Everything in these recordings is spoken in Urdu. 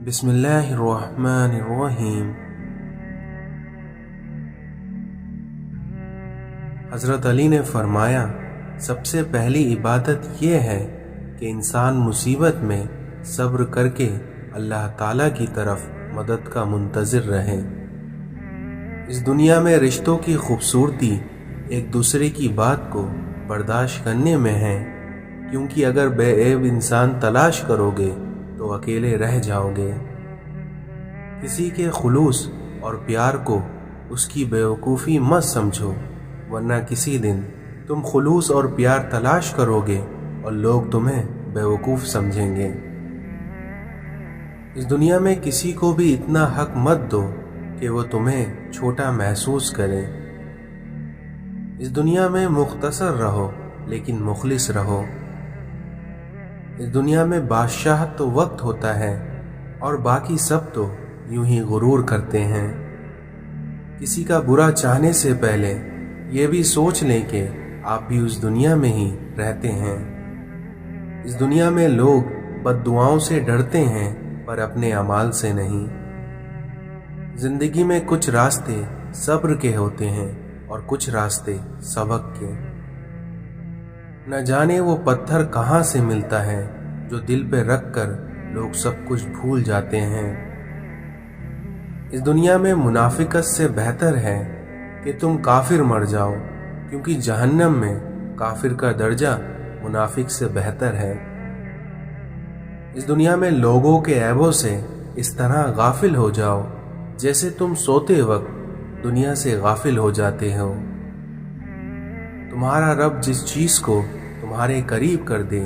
بسم اللہ الرحمن الرحیم۔ حضرت علی نے فرمایا، سب سے پہلی عبادت یہ ہے کہ انسان مصیبت میں صبر کر کے اللہ تعالیٰ کی طرف مدد کا منتظر رہے۔ اس دنیا میں رشتوں کی خوبصورتی ایک دوسرے کی بات کو برداشت کرنے میں ہے، کیونکہ اگر بے عیب انسان تلاش کرو گے تو اکیلے رہ جاؤ گے۔ کسی کے خلوص اور پیار کو اس کی بیوقوفی مت سمجھو، ورنہ کسی دن تم خلوص اور پیار تلاش کرو گے اور لوگ تمہیں بیوقوف سمجھیں گے۔ اس دنیا میں کسی کو بھی اتنا حق مت دو کہ وہ تمہیں چھوٹا محسوس کرے۔ اس دنیا میں مختصر رہو لیکن مخلص رہو۔ اس دنیا میں بادشاہ تو وقت ہوتا ہے اور باقی سب تو یوں ہی غرور کرتے ہیں۔ کسی کا برا چاہنے سے پہلے یہ بھی سوچ لیں کہ آپ بھی اس دنیا میں ہی رہتے ہیں۔ اس دنیا میں لوگ بد دعاؤں سے ڈرتے ہیں پر اپنے اعمال سے نہیں۔ زندگی میں کچھ راستے صبر کے ہوتے ہیں اور کچھ راستے سبق کے۔ نہ جانے وہ پتھر کہاں سے ملتا ہے جو دل پہ رکھ کر لوگ سب کچھ بھول جاتے ہیں۔ اس دنیا میں منافقت سے بہتر ہے کہ تم کافر مر جاؤ، کیونکہ جہنم میں کافر کا درجہ منافق سے بہتر ہے۔ اس دنیا میں لوگوں کے عیبوں سے اس طرح غافل ہو جاؤ جیسے تم سوتے وقت دنیا سے غافل ہو جاتے ہو۔ تمہارا رب جس چیز کو تمہارے قریب کر دے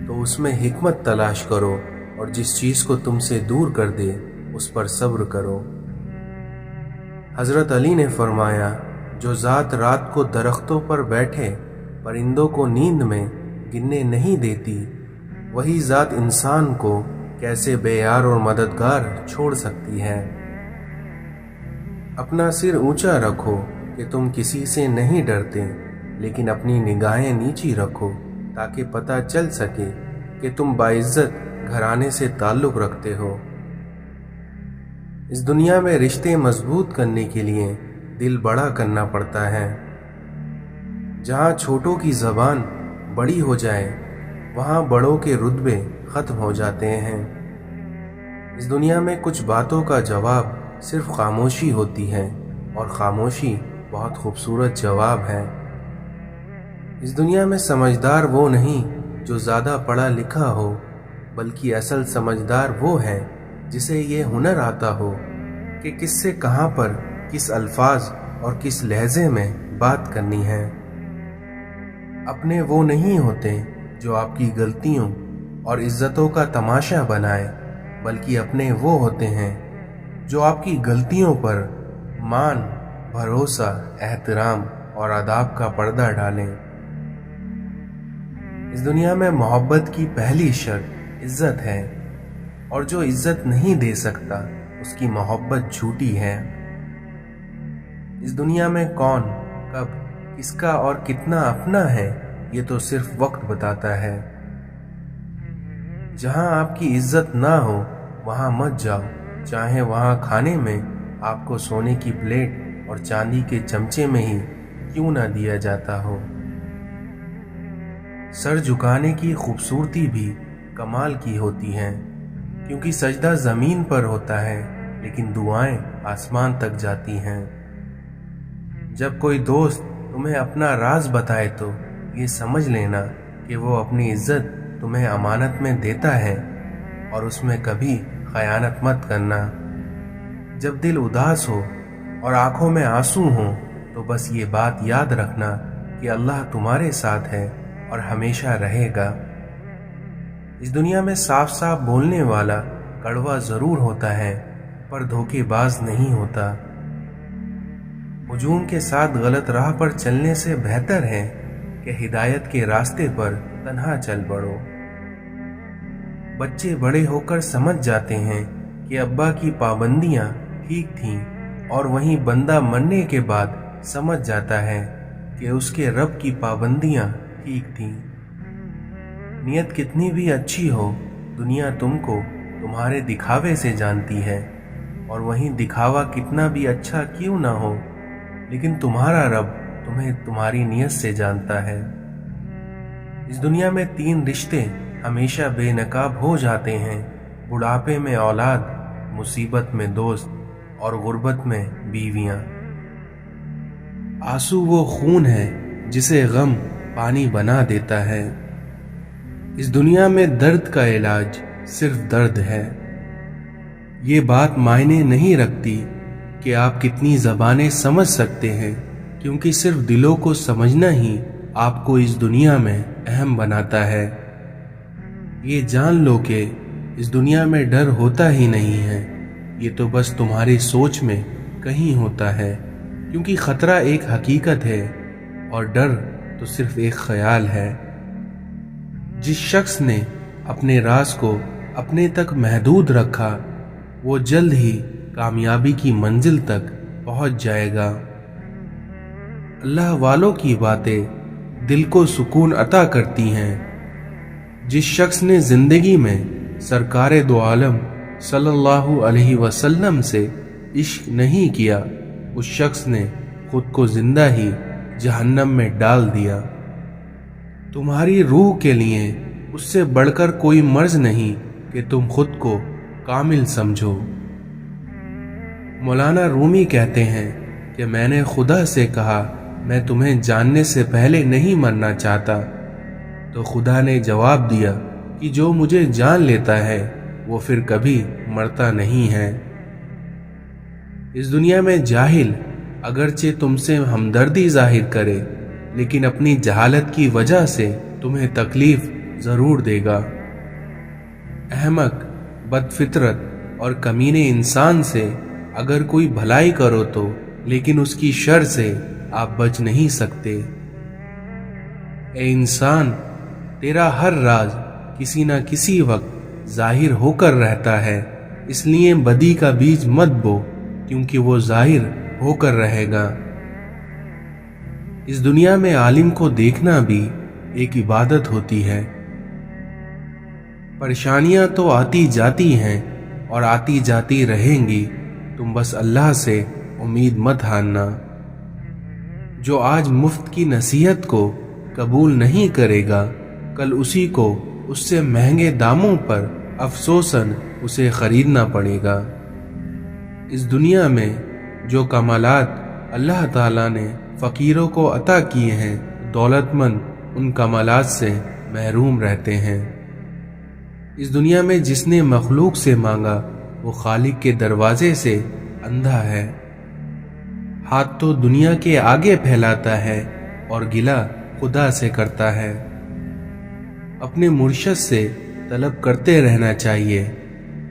تو اس میں حکمت تلاش کرو، اور جس چیز کو تم سے دور کر دے اس پر صبر کرو۔ حضرت علی نے فرمایا، جو ذات رات کو درختوں پر بیٹھے پرندوں کو نیند میں گننے نہیں دیتی، وہی ذات انسان کو کیسے بے یار اور مددگار چھوڑ سکتی ہے۔ اپنا سر اونچا رکھو کہ تم کسی سے نہیں ڈرتے، لیکن اپنی نگاہیں نیچی رکھو تاکہ پتہ چل سکے کہ تم باعزت گھرانے سے تعلق رکھتے ہو۔ اس دنیا میں رشتے مضبوط کرنے کے لیے دل بڑا کرنا پڑتا ہے۔ جہاں چھوٹوں کی زبان بڑی ہو جائے وہاں بڑوں کے رتبے ختم ہو جاتے ہیں۔ اس دنیا میں کچھ باتوں کا جواب صرف خاموشی ہوتی ہے، اور خاموشی بہت خوبصورت جواب ہے۔ اس دنیا میں سمجھدار وہ نہیں جو زیادہ پڑھا لکھا ہو، بلکہ اصل سمجھدار وہ ہے جسے یہ ہنر آتا ہو کہ کس سے کہاں پر کس الفاظ اور کس لہجے میں بات کرنی ہے۔ اپنے وہ نہیں ہوتے جو آپ کی غلطیوں اور عزتوں کا تماشا بنائے، بلکہ اپنے وہ ہوتے ہیں جو آپ کی غلطیوں پر مان، بھروسہ، احترام اور آداب کا پردہ ڈالیں۔ اس دنیا میں محبت کی پہلی شرط عزت ہے، اور جو عزت نہیں دے سکتا اس کی محبت جھوٹی ہے۔ اس دنیا میں کون، کب، کس کا اور کتنا اپنا ہے یہ تو صرف وقت بتاتا ہے۔ جہاں آپ کی عزت نہ ہو وہاں مت جاؤ، چاہے وہاں کھانے میں آپ کو سونے کی پلیٹ اور چاندی کے چمچے میں ہی کیوں نہ دیا جاتا ہو۔ سر جھکانے کی خوبصورتی بھی کمال کی ہوتی ہے، کیونکہ سجدہ زمین پر ہوتا ہے لیکن دعائیں آسمان تک جاتی ہیں۔ جب کوئی دوست تمہیں اپنا راز بتائے تو یہ سمجھ لینا کہ وہ اپنی عزت تمہیں امانت میں دیتا ہے، اور اس میں کبھی خیانت مت کرنا۔ جب دل اداس ہو اور آنکھوں میں آنسو ہوں تو بس یہ بات یاد رکھنا کہ اللہ تمہارے ساتھ ہے اور ہمیشہ رہے گا۔ اس دنیا میں صاف صاف بولنے والا کڑوا ضرور ہوتا ہے پر دھوکے باز نہیں ہوتا۔ ہجوم کے ساتھ غلط راہ پر چلنے سے بہتر ہے کہ ہدایت کے راستے پر تنہا چل پڑو۔ بچے بڑے ہو کر سمجھ جاتے ہیں کہ ابا کی پابندیاں ٹھیک تھیں، اور وہیں بندہ مرنے کے بعد سمجھ جاتا ہے کہ اس کے رب کی پابندیاں ٹھیک تھیں۔ نیت کتنی بھی اچھی ہو، دنیا تم کو تمہارے دکھاوے سے جانتی ہے، اور وہیں دکھاوا کتنا بھی اچھا کیوں نہ ہو، لیکن تمہارا رب تمہیں تمہاری نیت سے جانتا ہے۔ اس دنیا میں 3 رشتے ہمیشہ بے نقاب ہو جاتے ہیں: بڑھاپے میں اولاد، مصیبت میں دوست، اور غربت میں بیویاں۔ آنسو وہ خون ہے جسے غم پانی بنا دیتا ہے۔ اس دنیا میں درد کا علاج صرف درد ہے۔ یہ بات معنی نہیں رکھتی کہ آپ کتنی زبانیں سمجھ سکتے ہیں، کیونکہ صرف دلوں کو سمجھنا ہی آپ کو اس دنیا میں اہم بناتا ہے۔ یہ جان لو کہ اس دنیا میں ڈر ہوتا ہی نہیں ہے، یہ تو بس تمہاری سوچ میں کہیں ہوتا ہے، کیونکہ خطرہ ایک حقیقت ہے اور ڈر تو صرف ایک خیال ہے۔ جس شخص نے اپنے راز کو اپنے تک محدود رکھا، وہ جلد ہی کامیابی کی منزل تک پہنچ جائے گا۔ اللہ والوں کی باتیں دل کو سکون عطا کرتی ہیں۔ جس شخص نے زندگی میں سرکار دو عالم صلی اللہ علیہ وسلم سے عشق نہیں کیا، اس شخص نے خود کو زندہ ہی جہنم میں ڈال دیا۔ تمہاری روح کے لیے اس سے بڑھ کر کوئی مرض نہیں کہ تم خود کو کامل سمجھو۔ مولانا رومی کہتے ہیں کہ میں نے خدا سے کہا میں تمہیں جاننے سے پہلے نہیں مرنا چاہتا، تو خدا نے جواب دیا کہ جو مجھے جان لیتا ہے وہ پھر کبھی مرتا نہیں ہے۔ اس دنیا میں جاہل اگرچہ تم سے ہمدردی ظاہر کرے، لیکن اپنی جہالت کی وجہ سے تمہیں تکلیف ضرور دے گا۔ احمق، بد فطرت اور کمینے انسان سے اگر کوئی بھلائی کرو تو لیکن اس کی شر سے آپ بچ نہیں سکتے۔ اے انسان، تیرا ہر راز کسی نہ کسی وقت ظاہر ہو کر رہتا ہے، اس لیے بدی کا بیج مت بو، کیونکہ وہ ظاہر ہو کر رہے گا۔ اس دنیا میں عالم کو دیکھنا بھی ایک عبادت ہوتی ہے۔ پریشانیاں تو آتی جاتی ہیں اور آتی جاتی رہیں گی، تم بس اللہ سے امید مت ہارنا۔ جو آج مفت کی نصیحت کو قبول نہیں کرے گا، کل اسی کو اس سے مہنگے داموں پر افسوساً اسے خریدنا پڑے گا۔ اس دنیا میں جو کمالات اللہ تعالیٰ نے فقیروں کو عطا کیے ہیں، دولت مند ان کمالات سے محروم رہتے ہیں۔ اس دنیا میں جس نے مخلوق سے مانگا وہ خالق کے دروازے سے اندھا ہے۔ ہاتھ تو دنیا کے آگے پھیلاتا ہے اور گلہ خدا سے کرتا ہے۔ اپنے مرشد سے طلب کرتے رہنا چاہیے،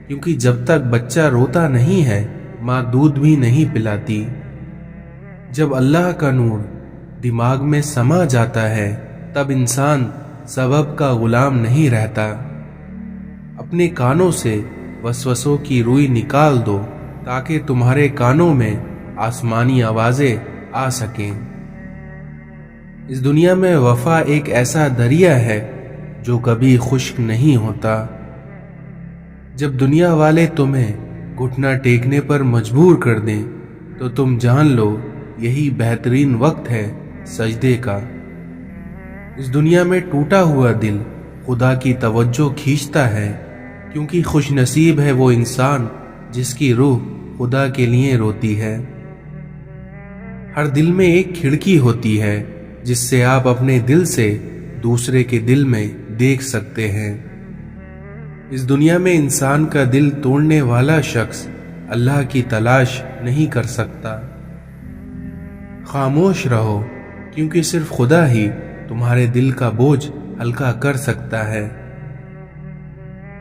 کیونکہ جب تک بچہ روتا نہیں ہے ماں دودھ بھی نہیں پلاتی۔ جب اللہ کا نور دماغ میں سما جاتا ہے تب انسان سبب کا غلام نہیں رہتا۔ اپنے کانوں سے وسوسوں کی روئی نکال دو تاکہ تمہارے کانوں میں آسمانی آوازیں آ سکیں۔ اس دنیا میں وفا ایک ایسا دریا ہے جو کبھی خشک نہیں ہوتا۔ جب دنیا والے تمہیں گھٹنا ٹیکنے پر مجبور کر دیں تو تم جان لو یہی بہترین وقت ہے سجدے کا۔ اس دنیا میں ٹوٹا ہوا دل خدا کی توجہ کھینچتا ہے، کیونکہ خوش نصیب ہے وہ انسان جس کی روح خدا کے لیے روتی ہے۔ ہر دل میں ایک کھڑکی ہوتی ہے جس سے آپ اپنے دل سے دوسرے کے دل میں دیکھ سکتے ہیں۔ اس دنیا میں انسان کا دل توڑنے والا شخص اللہ کی تلاش نہیں کر سکتا۔ خاموش رہو، کیونکہ صرف خدا ہی تمہارے دل کا بوجھ ہلکا کر سکتا ہے۔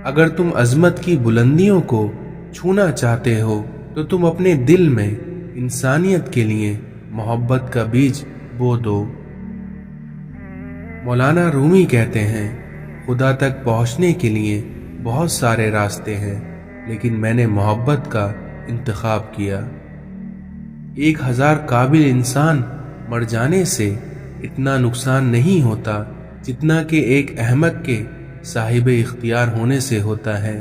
اگر تم عظمت کی بلندیوں کو چھونا چاہتے ہو تو تم اپنے دل میں انسانیت کے لیے محبت کا بیج بو دو۔ مولانا رومی کہتے ہیں، خدا تک پہنچنے کے لیے بہت سارے راستے ہیں، لیکن میں نے محبت کا انتخاب کیا۔ 1000 قابل انسان مر جانے سے اتنا نقصان نہیں ہوتا جتنا کہ ایک احمق کے صاحب اختیار ہونے سے ہوتا ہے۔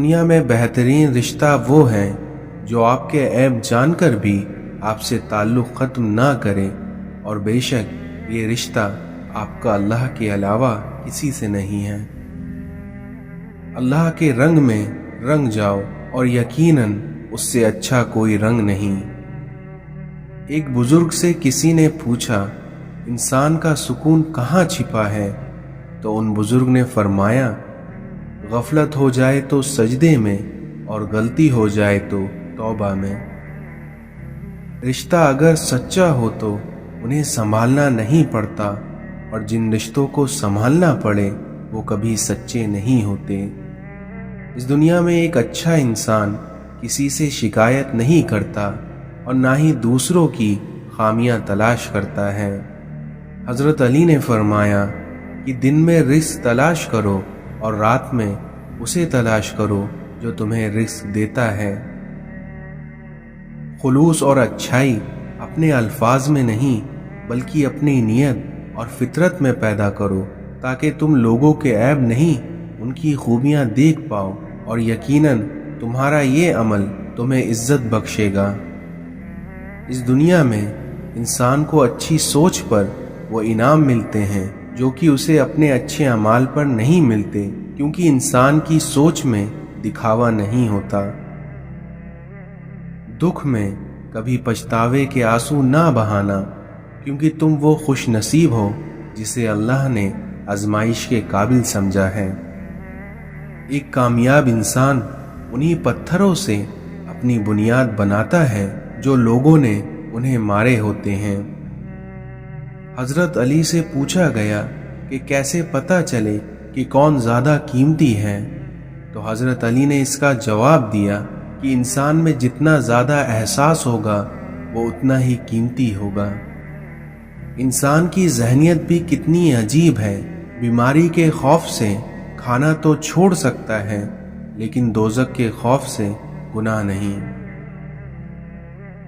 دنیا میں بہترین رشتہ وہ ہے جو آپ کے عیب جان کر بھی آپ سے تعلق ختم نہ کرے، اور بے شک یہ رشتہ آپ کا اللہ کے علاوہ کسی سے نہیں ہے۔ اللہ کے رنگ میں رنگ جاؤ، اور یقیناً اس سے اچھا کوئی رنگ نہیں۔ ایک بزرگ سے کسی نے پوچھا، انسان کا سکون کہاں چھپا ہے؟ تو ان بزرگ نے فرمایا، غفلت ہو جائے تو سجدے میں، اور غلطی ہو جائے تو توبہ میں۔ رشتہ اگر سچا ہو تو انہیں سنبھالنا نہیں پڑتا، اور جن رشتوں کو سنبھالنا پڑے وہ کبھی سچے نہیں ہوتے۔ اس دنیا میں ایک اچھا انسان کسی سے شکایت نہیں کرتا، اور نہ ہی دوسروں کی خامیاں تلاش کرتا ہے۔ حضرت علی نے فرمایا کہ دن میں رزق تلاش کرو، اور رات میں اسے تلاش کرو جو تمہیں رزق دیتا ہے۔ خلوص اور اچھائی اپنے الفاظ میں نہیں بلکہ اپنی نیت اور فطرت میں پیدا کرو، تاکہ تم لوگوں کے عیب نہیں ان کی خوبیاں دیکھ پاؤ، اور یقیناً تمہارا یہ عمل تمہیں عزت بخشے گا۔ اس دنیا میں انسان کو اچھی سوچ پر وہ انعام ملتے ہیں جو کہ اسے اپنے اچھے اعمال پر نہیں ملتے، کیونکہ انسان کی سوچ میں دکھاوا نہیں ہوتا۔ دکھ میں کبھی پچھتاوے کے آنسو نہ بہانا، کیونکہ تم وہ خوش نصیب ہو جسے اللہ نے آزمائش کے قابل سمجھا ہے۔ ایک کامیاب انسان انہی پتھروں سے اپنی بنیاد بناتا ہے جو لوگوں نے انہیں مارے ہوتے ہیں۔ حضرت علی سے پوچھا گیا کہ کیسے پتہ چلے کہ کون زیادہ قیمتی ہے؟ تو حضرت علی نے اس کا جواب دیا کہ انسان میں جتنا زیادہ احساس ہوگا وہ اتنا ہی قیمتی ہوگا۔ انسان کی ذہنیت بھی کتنی عجیب ہے، بیماری کے خوف سے کھانا تو چھوڑ سکتا ہے، لیکن دوزخ کے خوف سے گناہ نہیں۔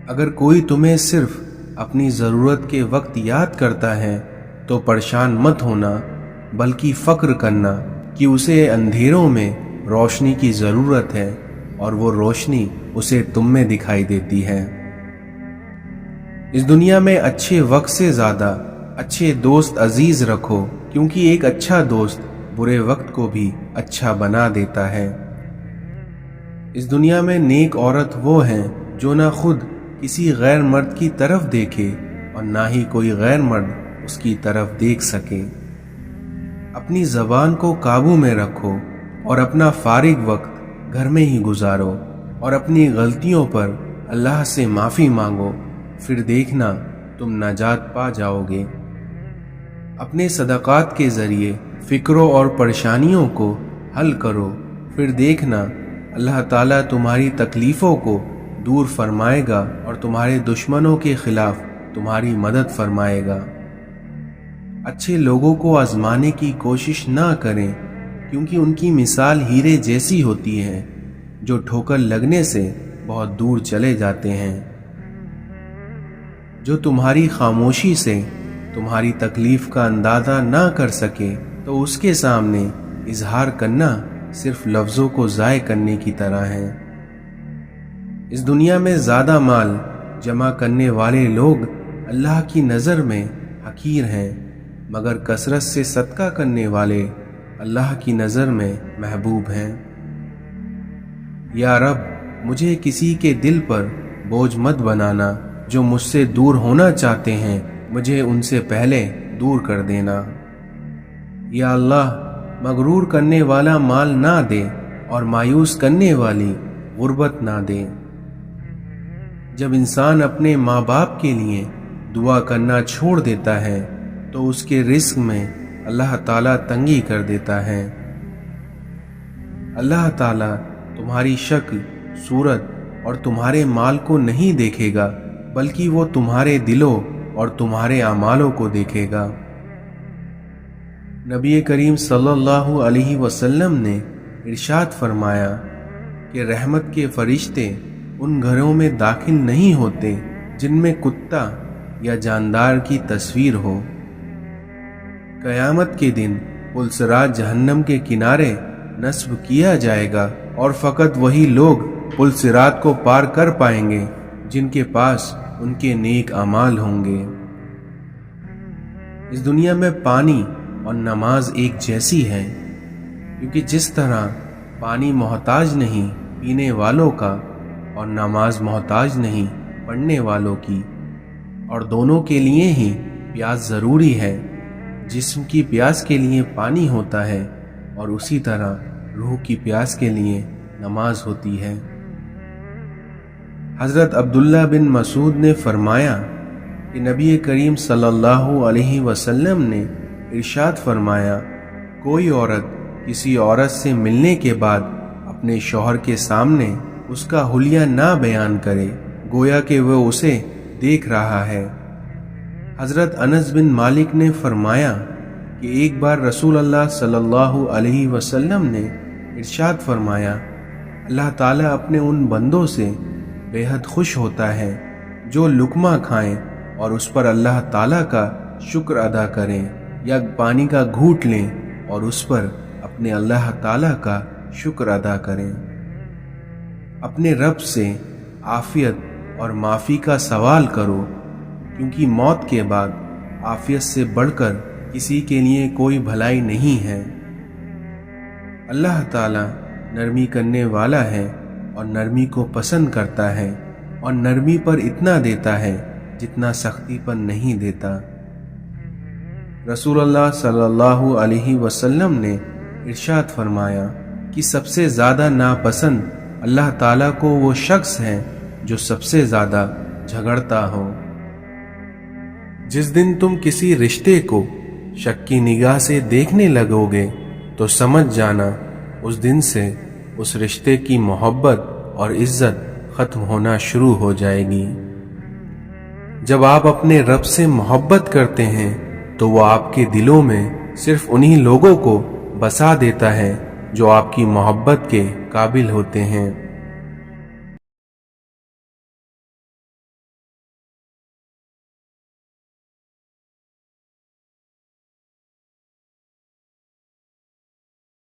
اگر کوئی تمہیں صرف اپنی ضرورت کے وقت یاد کرتا ہے تو پریشان مت ہونا، بلکہ فخر کرنا کہ اسے اندھیروں میں روشنی کی ضرورت ہے، اور وہ روشنی اسے تم میں دکھائی دیتی ہے۔ اس دنیا میں اچھے وقت سے زیادہ اچھے دوست عزیز رکھو، کیونکہ ایک اچھا دوست برے وقت کو بھی اچھا بنا دیتا ہے۔ اس دنیا میں نیک عورت وہ ہیں جو نہ خود کسی غیر مرد کی طرف دیکھے، اور نہ ہی کوئی غیر مرد اس کی طرف دیکھ سکے۔ اپنی زبان کو قابو میں رکھو، اور اپنا فارغ وقت گھر میں ہی گزارو، اور اپنی غلطیوں پر اللہ سے معافی مانگو، پھر دیکھنا تم نجات پا جاؤ گے۔ اپنے صدقات کے ذریعے فکروں اور پریشانیوں کو حل کرو، پھر دیکھنا اللہ تعالیٰ تمہاری تکلیفوں کو دور فرمائے گا، اور تمہارے دشمنوں کے خلاف تمہاری مدد فرمائے گا۔ اچھے لوگوں کو آزمانے کی کوشش نہ کریں، کیونکہ ان کی مثال ہیرے جیسی ہوتی ہے جو ٹھوکر لگنے سے بہت دور چلے جاتے ہیں۔ جو تمہاری خاموشی سے تمہاری تکلیف کا اندازہ نہ کر سکے تو اس کے سامنے اظہار کرنا صرف لفظوں کو ضائع کرنے کی طرح ہے۔ اس دنیا میں زیادہ مال جمع کرنے والے لوگ اللہ کی نظر میں حقیر ہیں، مگر کثرت سے صدقہ کرنے والے اللہ کی نظر میں محبوب ہیں۔ یا رب، مجھے کسی کے دل پر بوجھ مت بنانا، جو مجھ سے دور ہونا چاہتے ہیں مجھے ان سے پہلے دور کر دینا۔ یا اللہ، مغرور کرنے والا مال نہ دے، اور مایوس کرنے والی غربت نہ دے۔ جب انسان اپنے ماں باپ کے لیے دعا کرنا چھوڑ دیتا ہے تو اس کے رزق میں اللہ تعالیٰ تنگی کر دیتا ہے۔ اللہ تعالیٰ تمہاری شکل، صورت اور تمہارے مال کو نہیں دیکھے گا، بلکہ وہ تمہارے دلوں اور تمہارے اعمالوں کو دیکھے گا۔ نبی کریم صلی اللہ علیہ وسلم نے ارشاد فرمایا کہ رحمت کے فرشتے ان گھروں میں داخل نہیں ہوتے جن میں کتا یا جاندار کی تصویر ہو۔ قیامت کے دن پلسرات جہنم کے کنارے نصب کیا جائے گا اور فقط وہی لوگ پل صراط کو پار کر پائیں گے جن کے پاس ان کے نیک اعمال ہوں گے۔ اس دنیا میں پانی اور نماز ایک جیسی ہے، کیونکہ جس طرح پانی محتاج نہیں پینے والوں کا اور نماز محتاج نہیں پڑھنے والوں کی، اور دونوں کے لیے ہی پیاس ضروری ہے۔ جسم کی پیاس کے لیے پانی ہوتا ہے اور اسی طرح روح کی پیاس کے لیے نماز ہوتی ہے۔ حضرت عبداللہ بن مسعود نے فرمایا کہ نبی کریم صلی اللہ علیہ وسلم نے ارشاد فرمایا، کوئی عورت کسی عورت سے ملنے کے بعد اپنے شوہر کے سامنے اس کا حلیہ نہ بیان کرے، گویا کہ وہ اسے دیکھ رہا ہے۔ حضرت انس بن مالک نے فرمایا کہ ایک بار رسول اللہ صلی اللہ علیہ وسلم نے ارشاد فرمایا، اللہ تعالیٰ اپنے ان بندوں سے بے حد خوش ہوتا ہے جو لقمہ کھائیں اور اس پر اللہ تعالیٰ کا شکر ادا کریں، یا پانی کا گھونٹ لیں اور اس پر اپنے اللہ تعالیٰ کا شکر ادا کریں۔ اپنے رب سے عافیت اور معافی کا سوال کرو، کیونکہ موت کے بعد عافیت سے بڑھ کر کسی کے لیے کوئی بھلائی نہیں ہے۔ اللہ تعالیٰ نرمی کرنے والا ہے اور نرمی کو پسند کرتا ہے، اور نرمی پر اتنا دیتا ہے جتنا سختی پر نہیں دیتا۔ رسول اللہ صلی اللہ علیہ وسلم نے ارشاد فرمایا کہ سب سے زیادہ ناپسند اللہ تعالیٰ کو وہ شخص ہے جو سب سے زیادہ جھگڑتا ہو۔ جس دن تم کسی رشتے کو شک کی نگاہ سے دیکھنے لگو گے تو سمجھ جانا اس دن سے اس رشتے کی محبت اور عزت ختم ہونا شروع ہو جائے گی۔ جب آپ اپنے رب سے محبت کرتے ہیں تو وہ آپ کے دلوں میں صرف انہی لوگوں کو بسا دیتا ہے جو آپ کی محبت کے قابل ہوتے ہیں۔